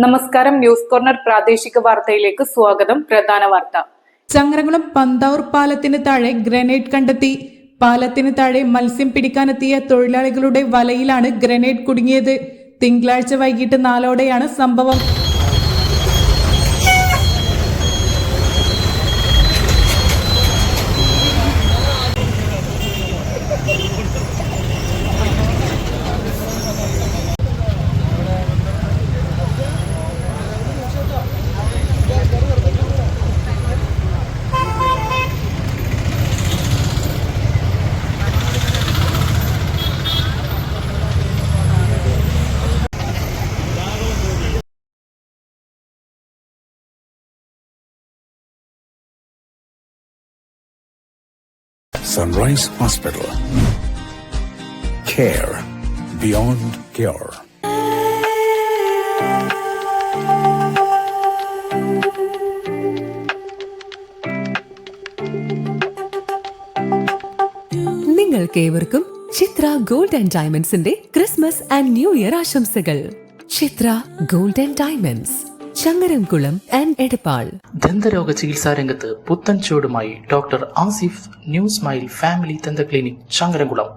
നമസ്കാരം. News corner പ്രാദേശിക വാർത്തയിലേക്ക് സ്വാഗതം. പ്രധാന വാർത്ത. ചങ്ങരംകുളം പന്താവൂർ പാലത്തിന് താഴെ ഗ്രനേഡ് കണ്ടെത്തി. പാലത്തിന് താഴെ മത്സ്യം പിടിക്കാനെത്തിയ തൊഴിലാളികളുടെ വലയിലാണ് ഗ്രനേഡ് കുടുങ്ങിയത്. തിങ്കളാഴ്ച വൈകിട്ട് 4 സംഭവം. Sunrise Hospital. Care beyond cure. നിങ്ങൾക്കേവർക്കും ചിത്ര ഗോൾഡ് ആൻഡ് ഡയമണ്ട്സിന്റെ ക്രിസ്മസ് ആൻഡ് ന്യൂ ഇയർ ആശംസകൾ. Chithra gold and diamonds, Changaramkulam and Edappal. ദന്തരോഗ ചികിത്സാ രംഗത്ത് പുത്തൻ ചുവടുമായി doctor Asif new smile family ദന്ത ക്ലിനിക്, ചങ്ങരംകുളം.